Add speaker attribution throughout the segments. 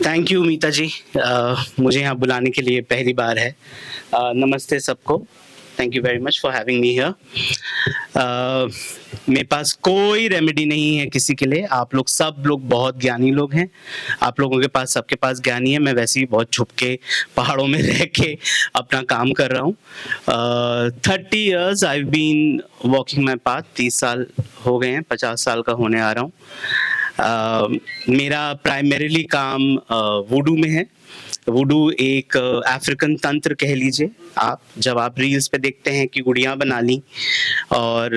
Speaker 1: Thank you मीता जी। मुझे यहाँ बुलाने के लिए पहली बार है। नमस्ते सबको। Thank you very much for having me here. मेरे पास कोई रेमेडी नहीं है किसी के लिए। आप लोग सब लोग बहुत ज्ञानी लोग हैं। आप लोगों के पास सबके पास ज्ञानी है। मैं वैसे ही बहुत छुप के पहाड़ों में रह के अपना काम कर रहा हूँ। 30 years I been walking my path. 30 साल हो गए हैं, 50 साल का होने आ रहा हूँ। मेरा प्राइमरीली काम वुडू में है। वुडू एक अफ्रीकन तंत्र कह लीजिए आप। जब आप रील्स पे देखते हैं कि गुड़ियाँ बना ली और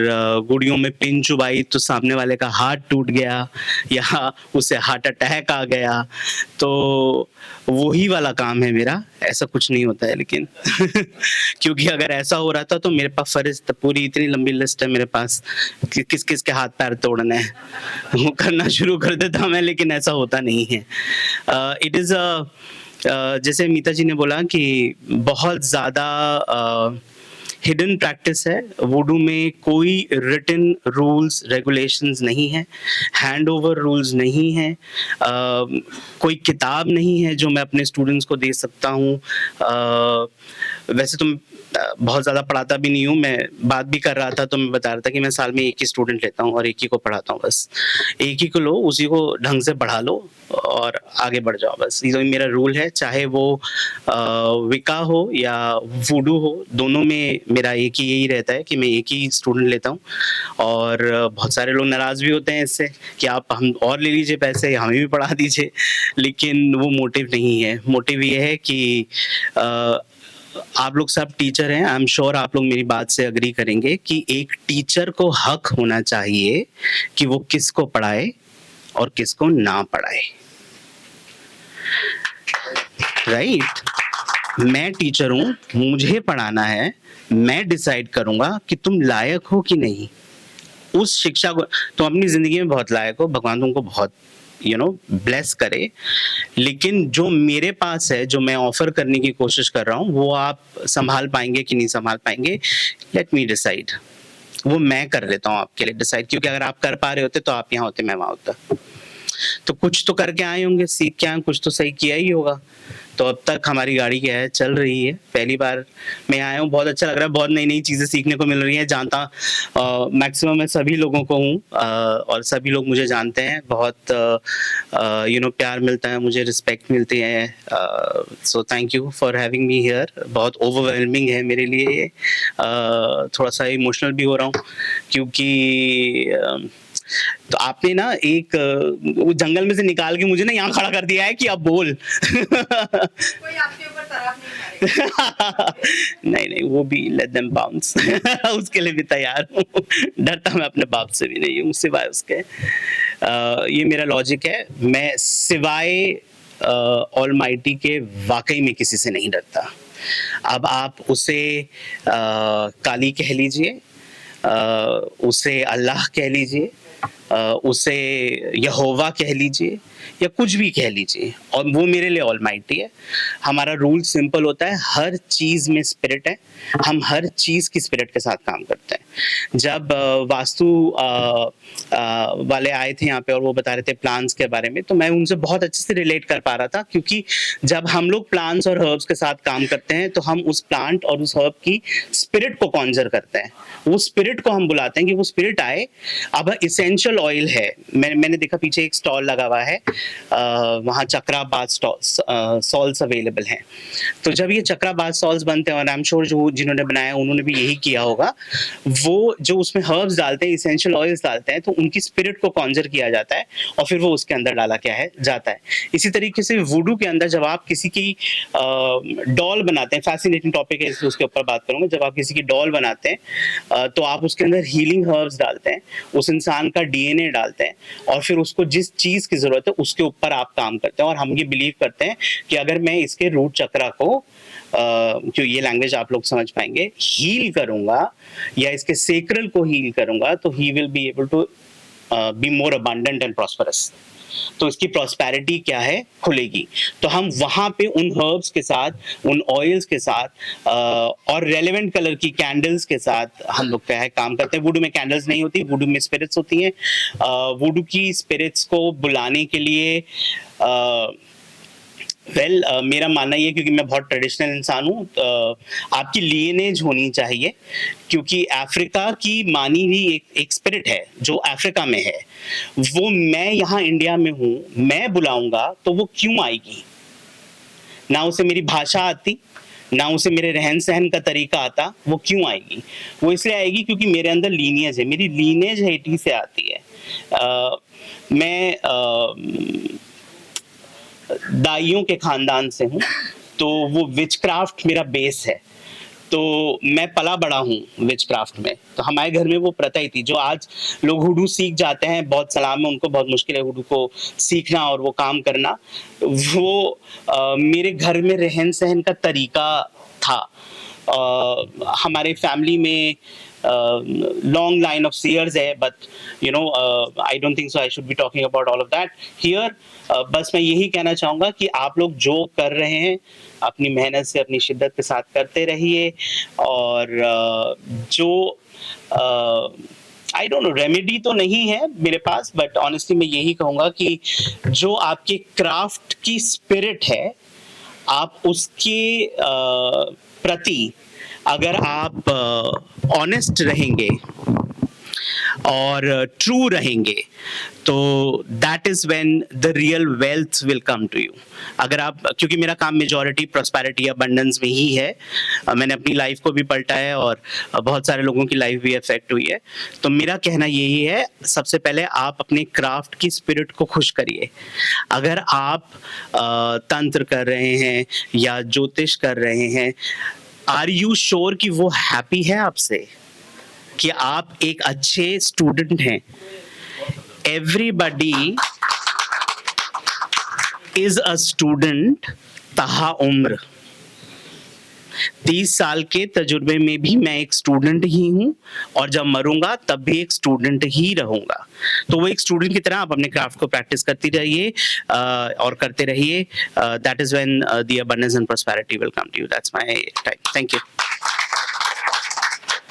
Speaker 1: गुड़ियों में पिन चुबाई तो सामने वाले का हाथ टूट गया या उसे हार्ट अटैक आ गया, तो वही वाला काम है मेरा। ऐसा कुछ नहीं होता है लेकिन क्योंकि अगर ऐसा हो रहा था तो मेरे पास फरिस्त पूरी इतनी लंबी लिस्ट है मेरे पास कि किस किस के हाथ पैर तोड़ने हैं वो करना शुरू कर देता मैं, लेकिन ऐसा होता नहीं है। इट इज़ जैसे मीता जी ने बोला कि बहुत ज़्यादा हिडन प्रैक्टिस है। वुडू में कोई रिटन रूल्स रेगुलेशंस नहीं है, हैंड ओवर रूल्स नहीं है, कोई किताब नहीं है जो मैं अपने स्टूडेंट्स को दे सकता हूँ। वैसे तो बहुत ज़्यादा पढ़ाता भी नहीं हूँ। मैं बात भी कर रहा था तो मैं बता रहा था कि मैं साल में एक ही स्टूडेंट लेता हूँ और एक ही को पढ़ाता हूँ। बस एक ही को लो, उसी को ढंग से पढ़ा लो और आगे बढ़ जाओ। बस ये मेरा रूल है। चाहे वो विका हो या वुडू हो, दोनों में मेरा एक ही यही रहता है कि मैं एक ही स्टूडेंट लेता हूँ। और बहुत सारे लोग नाराज़ भी होते हैं इससे कि आप हम और ले लीजिए पैसे, हमें भी पढ़ा दीजिए, लेकिन वो मोटिव नहीं है। मोटिव ये है कि आप लोग सब टीचर हैं। आई एम श्योर आप लोग मेरी बात से अग्री करेंगे कि एक टीचर को हक होना चाहिए कि वो किसको पढ़ाए और किसको ना पढ़ाए। राइट? मैं टीचर हूँ, मुझे पढ़ाना है। मैं डिसाइड करूंगा कि तुम लायक हो कि नहीं। उस शिक्षा को तुम अपनी जिंदगी में बहुत लायक हो, भगवान तुमको बहुत ब्लेस करे, लेकिन जो मेरे पास है, जो मैं ऑफर करने की कोशिश कर रहा हूँ, वो आप संभाल पाएंगे कि नहीं संभाल पाएंगे, लेट मी डिसाइड। वो मैं कर लेता हूँ आपके लिए डिसाइड, क्योंकि अगर आप कर पा रहे होते तो आप यहाँ होते, मैं वहां होता। तो कुछ तो करके आए होंगे, सीख के आए, कुछ तो सही किया ही होगा। तो अब तक हमारी गाड़ी क्या है, चल रही है। पहली बार मैं आया हूँ, बहुत अच्छा लग रहा है। बहुत नई नई चीज़ें सीखने को मिल रही हैं। जानता मैक्सिमम मैं सभी लोगों को हूँ और सभी लोग मुझे जानते हैं। बहुत प्यार मिलता है मुझे, रिस्पेक्ट मिलती है। So thank you for having me here. बहुत ओवरवेलमिंग है मेरे लिए ये। थोड़ा सा इमोशनल भी हो रहा हूँ क्योंकि तो आपने ना एक वो जंगल में से निकाल के मुझे ना यहाँ खड़ा कर दिया है कि आप बोल।
Speaker 2: कोई आपके ऊपर तराप नहीं मारेगा।
Speaker 1: नहीं नहीं, वो भी लेट देम बाउंस। उसके लिए भी तैयार हूँ। डरता मैं अपने बाप से भी नहीं हूँ सिवाय उसके। ये मेरा लॉजिक है। मैं सिवाय ऑलमाइटी के वाकई में किसी से नहीं डरता। अब आप उसे काली कह लीजिए, उसे अल्लाह कह लीजिए, उसे यहोवा कह लीजिए या कुछ भी कह लीजिए, और वो मेरे लिए ऑलमाइटी है। हमारा रूल सिंपल होता है, हर चीज में स्पिरिट है। हम हर चीज की स्पिरिट के साथ काम करते हैं। जब वास्तु वाले आए थे यहाँ पे और वो बता रहे थे प्लांट्स के बारे में, तो मैं उनसे बहुत अच्छे से रिलेट कर पा रहा था, क्योंकि जब हम लोग प्लांट्स और हर्ब्स के साथ काम करते हैं तो हम उस प्लांट और उस हर्ब की स्पिरिट को कॉन्जर करते हैं। वो स्पिरिट को हम बुलाते हैं कि वो स्पिरिट आए। अब इसेंशियल ऑयल है, मैंने देखा पीछे एक स्टॉल लगा हुआ है, वहाँ चक्राबाद सॉल्स अवेलेबल हैं। तो जब ये चक्राबाद सॉल्स बनते हैं, और आई एम श्योर जो जिन्होंने बनाया उन्होंने भी यही किया होगा, वो जो उसमें हर्ब्स डालते हैं, इसेंशियल ऑयल्स डालते हैं, तो उनकी स्पिरिट को कॉन्जर किया जाता है और फिर वो उसके अंदर डाला क्या है जाता है। इसी तरीके से वुडू के अंदर जब आप किसी की डॉल बनाते हैं, फैसिनेटिंग टॉपिक है, उसके ऊपर बात करूंगा। जब आप किसी की डॉल बनाते हैं तो आप उसके अंदर हीलिंग हर्ब्स डालते हैं, उस इंसान का डीएनए डालते हैं, और फिर उसको जिस चीज की जरूरत है उसके ऊपर आप काम करते हैं। और हम ये बिलीव करते हैं कि अगर मैं इसके रूट चक्रा को जो ये लैंग्वेज आप लोग समझ पाएंगे, हील करूंगा या इसके सेक्रल को हील करूंगा, तो he will be able to be more abundant and prosperous. तो इसकी प्रॉस्पेरिटी क्या है, खुलेगी। तो हम वहां पे उन हर्ब्स के साथ, उन ऑयल्स के साथ और रेलेवेंट कलर की कैंडल्स के साथ हम लोग क्या है काम करते हैं। वुडू में कैंडल्स नहीं होती, वुडू में स्पिरिट्स होती हैं। वुडू की स्पिरिट्स को बुलाने के लिए वेल मेरा मानना ये है, क्योंकि मैं बहुत ट्रेडिशनल इंसान हूँ, आपकी लीनेज होनी चाहिए, क्योंकि अफ्रीका की मानी हुई एक स्पिरिट है जो अफ्रीका में है, वो मैं यहाँ इंडिया में हूँ, मैं बुलाऊंगा तो वो क्यों आएगी? ना उसे मेरी भाषा आती, ना उसे मेरे रहन सहन का तरीका आता, वो क्यों आएगी? वो इसलिए आएगी क्योंकि मेरे अंदर लीनियज है, मेरी लीनियज हैटी से आती है। मैं दाइयों के खानदान से हूँ, तो वो विचक्राफ्ट मेरा बेस है, तो मैं पला बड़ा हूँ विचक्राफ्ट में, तो हमारे घर में वो प्रथा ही थी। जो आज लोग हुडू सीख जाते हैं, बहुत सलाम है उनको, बहुत मुश्किल है हुडू को सीखना और वो काम करना, वो मेरे घर में रहन सहन का तरीका था। हमारे फैमिली में long line of seers है, but you know I don't think so I should be talking about all of that here. बस मैं यही कहना चाहूँगा कि आप लोग जो कर रहे हैं अपनी मेहनत से, अपनी शिद्दत के साथ करते रहिए, और जो आई डोंट नो, रेमेडी तो नहीं है मेरे पास, बट ऑनेस्टली मैं यही कहूँगा कि जो आपके क्राफ्ट की स्पिरिट है, आप उसके प्रति अगर आप ऑनेस्ट रहेंगे और ट्रू रहेंगे, तो that is when the real wealth will come to you. अगर आप, क्योंकि मेरा काम मेजॉरिटी प्रॉस्पेरिटी अबंडेंस में ही है, मैंने अपनी लाइफ को भी पलटा है और बहुत सारे लोगों की लाइफ भी अफेक्ट हुई है, तो मेरा कहना यही है, सबसे पहले आप अपने क्राफ्ट की स्पिरिट को खुश करिए। अगर आप तंत्र कर रहे हैं या ज्योतिष कर रहे हैं, आर यू श्योर कि वो हैप्पी है आपसे, कि आप एक अच्छे स्टूडेंट हैं? एवरीबडी इज अ स्टूडेंट तहा उम्र। 30 साल के तजुर्बे में भी मैं एक स्टूडेंट ही हूं, और जब मरूंगा तब भी एक स्टूडेंट ही रहूंगा। तो वो एक स्टूडेंट की तरह आप अपने क्राफ्ट को प्रैक्टिस करती रहिए और करते रहिए। That is when the abundance and prosperity will come to you. That's my time. Thank you.